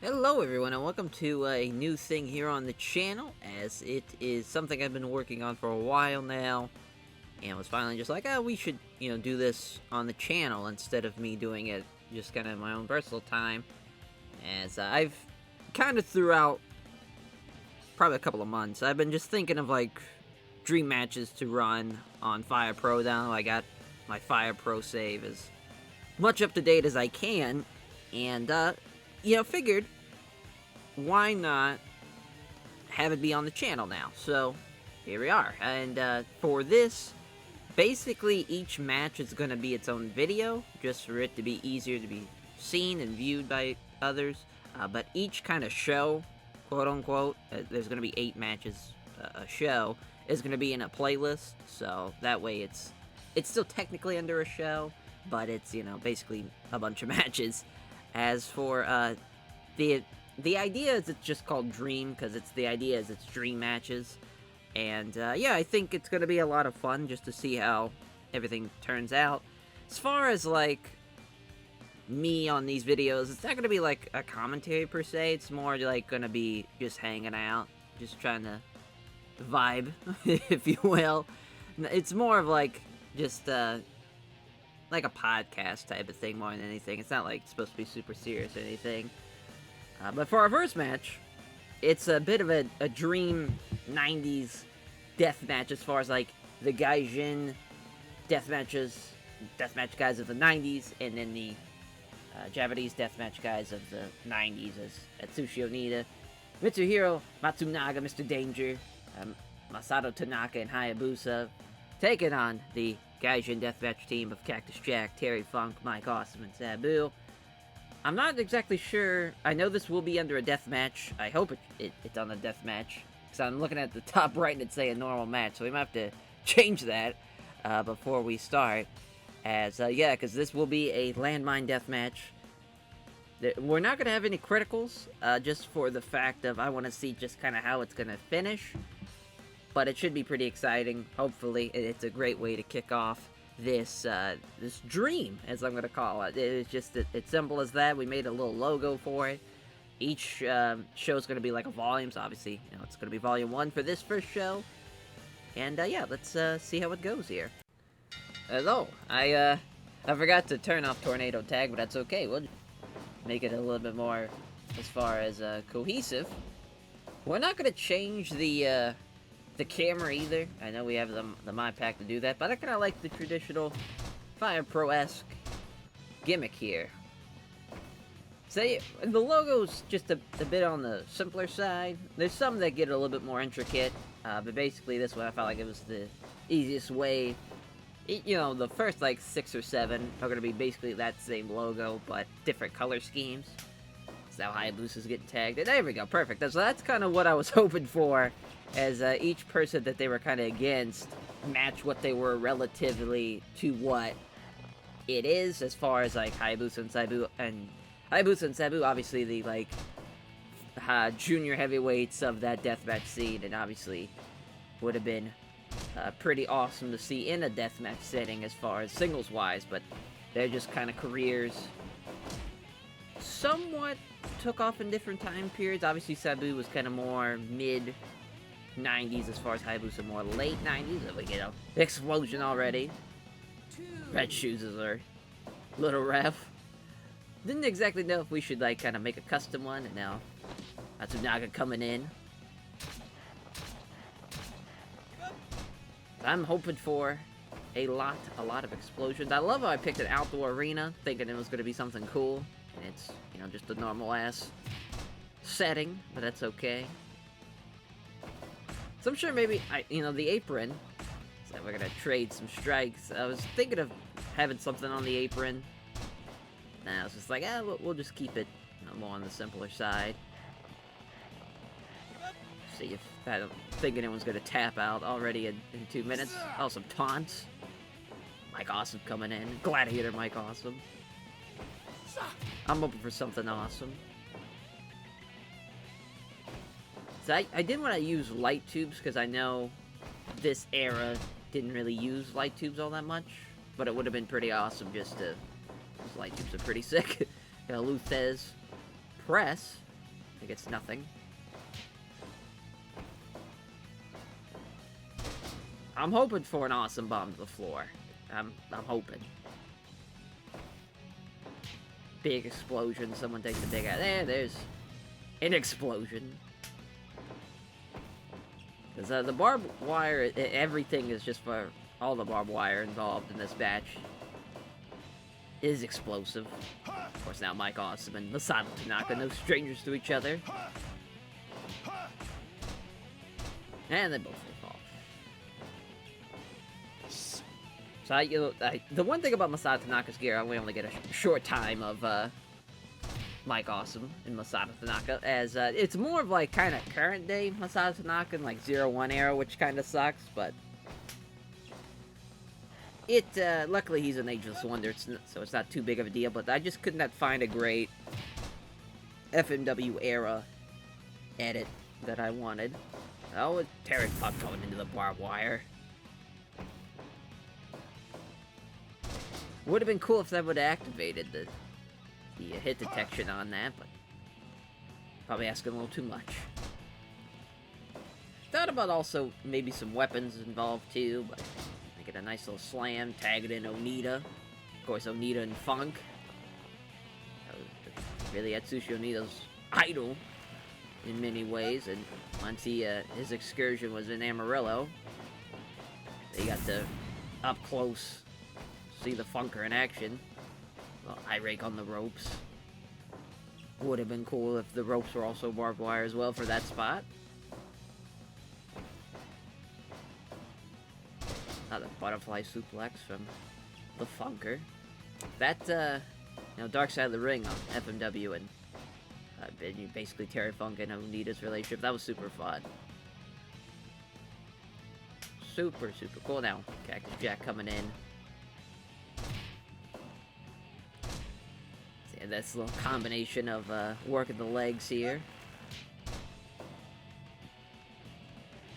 Hello everyone and welcome to a new thing here on the channel, as it is something I've been working on for a while now, and was finally just like, oh, we should, do this on the channel instead of me doing it just kind of in my own personal time, as I've kind of throughout probably a couple of months, I've been just thinking of like dream matches to run on Fire Pro now. I got my Fire Pro save as much up to date as I can, and figured why not have it be on the channel now. So here we are, and for this, basically each match is going to be its own video, just for it to be easier to be seen and viewed by others. But each kind of show, quote unquote, there's going to be 8 matches a show, is going to be in a playlist. So that way it's still technically under a show, but it's, basically a bunch of matches. As for the idea is it's just called Dream, because it's dream matches. And yeah, I think it's going to be a lot of fun just to see how everything turns out. As far as like me on these videos, it's not going to be like a commentary per se. It's more like going to be just hanging out, just trying to vibe, if you will. It's more of like just like a podcast type of thing more than anything. It's not like supposed to be super serious or anything. But for our first match, it's a bit of a dream 90s deathmatch as far as like the Gaijin deathmatch guys of the 90s, and then the Japanese deathmatch guys of the 90s as Atsushi Onita, Mitsuhiro Matsunaga, Mr. Danger, Masato Tanaka, and Hayabusa, taking on the Gaijin deathmatch team of Cactus Jack, Terry Funk, Mike Awesome, and Sabu. I'm not exactly sure. I know this will be under a death match. I hope it's on a death match, because I'm looking at the top right and it's saying normal match, so we might have to change that before we start. As, yeah, because this will be a landmine death match. We're not going to have any criticals, just for the fact of I want to see just kind of how it's going to finish. But it should be pretty exciting. Hopefully, it's a great way to kick off this dream, as I'm going to call it. It's just it's simple as that. We made a little logo for it. Each show is going to be like a volume, so obviously, it's going to be volume 1 for this first show. And yeah, let's see how it goes here. Hello, I forgot to turn off Tornado Tag, but that's okay. We'll make it a little bit more as far as cohesive. We're not going to change the camera either. I know we have the mod pack to do that, but I kind of like the traditional Fire Pro-esque gimmick here. So yeah, the logo's just a bit on the simpler side. There's some that get a little bit more intricate, but basically this one I felt like it was the easiest way. The first like 6 or 7 are going to be basically that same logo, but different color schemes. That's how Hayabusa's getting tagged. And there we go, perfect. That's kind of what I was hoping for, as each person that they were kind of against match what they were relatively to what it is, as far as like Hayabusa and Sabu. And Hayabusa and Sabu, obviously the like junior heavyweights of that deathmatch scene, and obviously would have been pretty awesome to see in a deathmatch setting as far as singles wise, but they're just kind of careers somewhat took off in different time periods. Obviously Sabu was kind of more mid 90s, as far as Hayabusa more late 90s. There we go. Explosion already. Red shoes is our little ref. Didn't exactly know if we should like kind of make a custom one, and now Matsunaga coming in. I'm hoping for a lot of explosions. I love how I picked an outdoor arena, thinking it was going to be something cool, and it's, just a normal ass setting, but that's okay. So I'm sure maybe, the apron, so we're going to trade some strikes. I was thinking of having something on the apron. Nah, I was just like, we'll just keep it more on the simpler side. See if I don't think anyone's going to tap out already in 2 minutes. Oh, some taunts. Mike Awesome coming in. Gladiator Mike Awesome. I'm hoping for something awesome. So I didn't want to use light tubes, because I know this era didn't really use light tubes all that much, but it would have been pretty awesome just to... Those light tubes are pretty sick. Got a Luthez press. think it's nothing. I'm hoping for an awesome bomb to the floor. I'm hoping. Big explosion, someone takes a big out. There's an explosion. Because the barbed wire, everything is just for all the barbed wire involved in this batch is explosive. Of course, now Mike Awesome and Masato Tanaka, no strangers to each other. And they both fall. So the one thing about Masato Tanaka's gear, we only get a short time of Mike Awesome and Masato Tanaka, as it's more of like kind of current day Masato Tanaka and like 0-1 era, which kind of sucks, but luckily he's an ageless wonder, so it's not too big of a deal, but I just could not find a great FMW era edit that I wanted. Oh, with Terry Puck going into the barbed wire. Would have been cool if that would have activated the hit detection on that, but probably asking a little too much. Thought about also maybe some weapons involved too, but get a nice little slam, tag it in Onita. Of course, Onita and Funk. Really Atsushi Onita's idol in many ways, and once his excursion was in Amarillo, they got to up close see the Funker in action. Well, I rake on the ropes. Would have been cool if the ropes were also barbed wire as well for that spot. Another butterfly suplex from the Funker. That, Dark Side of the Ring on FMW and basically Terry Funk and Onita's relationship, that was super fun. Super, super cool. Now, Cactus Jack coming in. See, that's a little combination of working the legs here.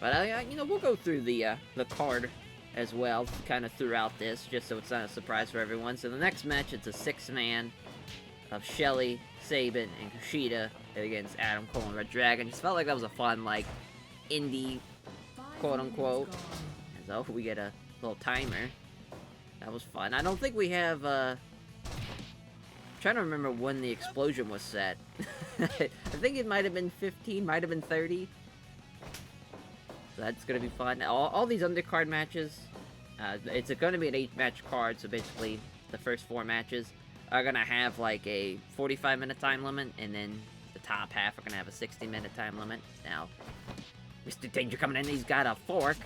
But, we'll go through the card as well, kind of throughout this, just so it's not a surprise for everyone. So the next match, it's a 6-man of Shelly, Sabin, and Kushida against Adam Cole and Red Dragon. Just felt like that was a fun, like, indie, quote-unquote. So we get a little timer. That was fun. I don't think we have, I'm trying to remember when the explosion was set. I think it might have been 15, might have been 30. So that's going to be fun. All these undercard matches, it's going to be an 8-match card, so basically the first 4 matches are going to have like a 45-minute time limit, and then the top half are going to have a 60-minute time limit. Now, Mr. Danger coming in, he's got a fork.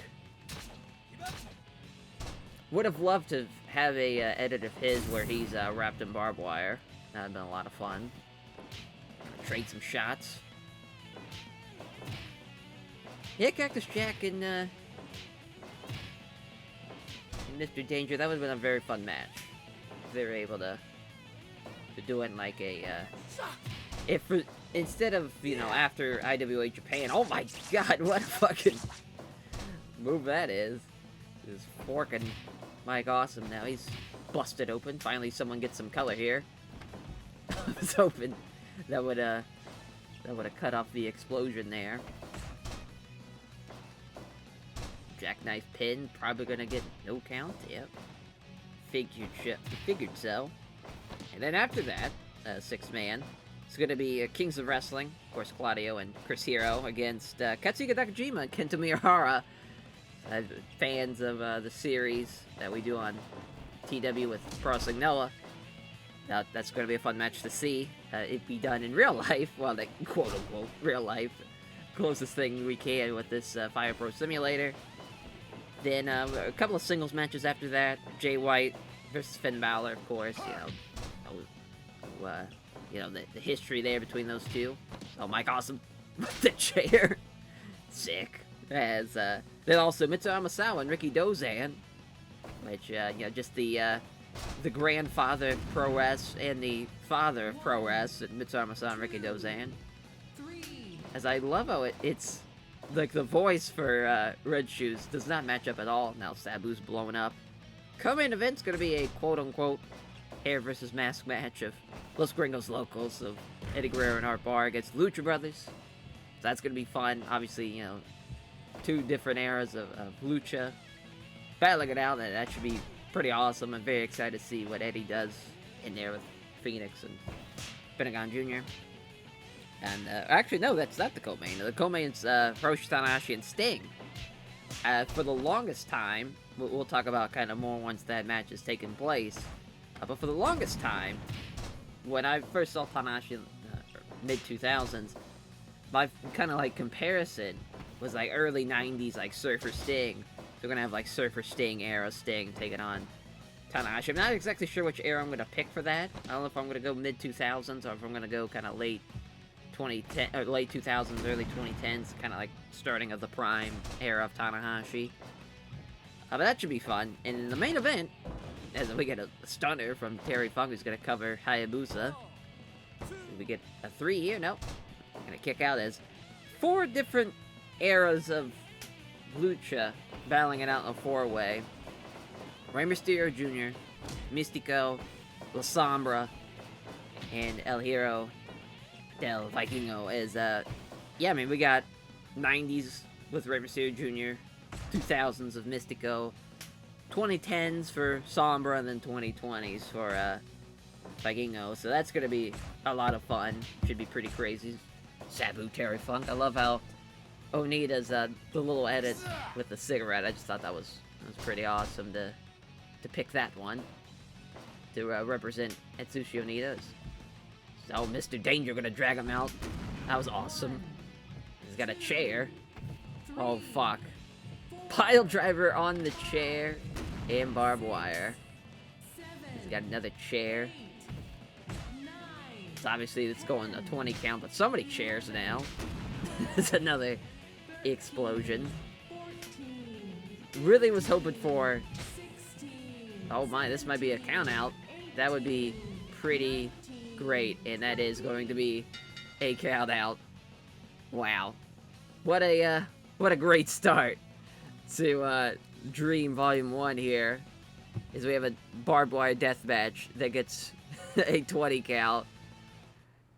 Would have loved to have a edit of his where he's wrapped in barbed wire. That would have been a lot of fun. Trade some shots. Yeah, Cactus Jack and Mr. Danger, that would have been a very fun match. If they were able to do it in like a, instead of, after IWA Japan, oh my god, what a fucking move that is. This forking Mike Awesome now, he's busted open. Finally someone gets some color here. I was hoping that would have cut off the explosion there. Jackknife pin, probably gonna get no count, yep. Figured so. And then after that, 6-man, it's gonna be Kings of Wrestling, of course Claudio and Chris Hero against Katsuhiko Nakajima and Kento Miyahara. Fans of the series that we do on TW with Pro Wrestling Noah. Now, that's going to be a fun match to see. It be done in real life. Well, like, quote-unquote, real life. Closest thing we can with this Fire Pro Simulator. Then, a couple of singles matches after that. Jay White versus Finn Balor, of course. The history there between those two. Oh, Mike Awesome with the chair. Sick. As, then also Mitsuhama Sawa and Ricky Dozan. Which, just the grandfather of Pro Wrest and the father of Pro Wrest, Mitsuhama Sawa and Ricky Dozan. As I love how it's, like, the voice for Red Shoes does not match up at all. Now Sabu's blowing up. Co-main event's gonna be a quote-unquote hair versus mask match of Los Gringos Locals of Eddie Guerrero and Art Barr against Lucha Brothers. So that's going to be fun. Obviously, you know, two different eras of Lucha battling it out, and that should be pretty awesome. I'm very excited to see what Eddie does in there with Phoenix and Pentagon Jr. And, actually, no, that's not the co-main. The co-main's Hiroshi Tanahashi and Sting. For the longest time, we'll talk about kind of more once that match is taking place, but for the longest time, when I first saw Tanahashi in mid-2000s, my kind of, like, comparison was, like, early 90s, like, Surfer Sting. So we're gonna have, like, Surfer Sting era Sting taking on Tanahashi. I'm not exactly sure which era I'm gonna pick for that. I don't know if I'm gonna go mid-2000s or if I'm gonna go kind of late 2010 or late 2000s, early 2010s, kind of like starting of the prime era of Tanahashi. But that should be fun. And in the main event, as we get a stunner from Terry Funk, who's gonna cover Hayabusa. We get a 3 here. Nope. Gonna kick out as 4 different eras of Lucha battling it out in a 4-way. Rey Mysterio Jr., Mystico, La Sombra, and El Hero Del Vikingo is, yeah, I mean, we got 90s with Rey Mysterio Jr., 2000s of Mystico, 2010s for Sombra, and then 2020s for, Vikingo, so that's gonna be a lot of fun. Should be pretty crazy. Sabu Terry Funk. I love how Onita's, the little edit with the cigarette. I just thought that was pretty awesome to pick that one to, represent Atsushi Onita. Oh, Mr. Danger gonna drag him out. That was awesome. He's got a chair. Oh, fuck. Pile driver on the chair and barbed wire. He's got another chair. So obviously it's going a 20 count, but so many chairs now. It's another explosion. Really was hoping for... Oh my, this might be a count out. That would be pretty great, and that is going to be a count out. Wow. What a great start to Dream Volume 1 here. Is we have a barbed wire death match that gets a 20 count.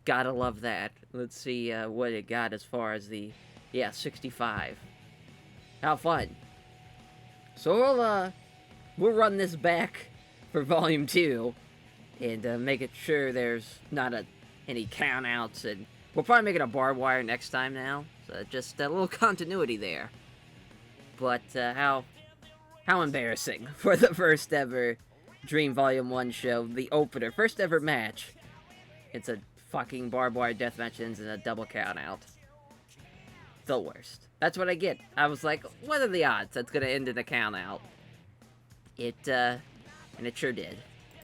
Gotta love that. Let's see what it got as far as the... Yeah, 65. How fun. So we'll run this back for Volume 2 and make it sure there's not any count-outs, and we'll probably make it a barbed wire next time now. So just a little continuity there. But how embarrassing for the first ever Dream Volume 1 show, the opener, first ever match. It's a fucking barbed wire deathmatch ends in a double count out. The worst. That's what I get. I was like, what are the odds that's gonna end in a count out? And it sure did.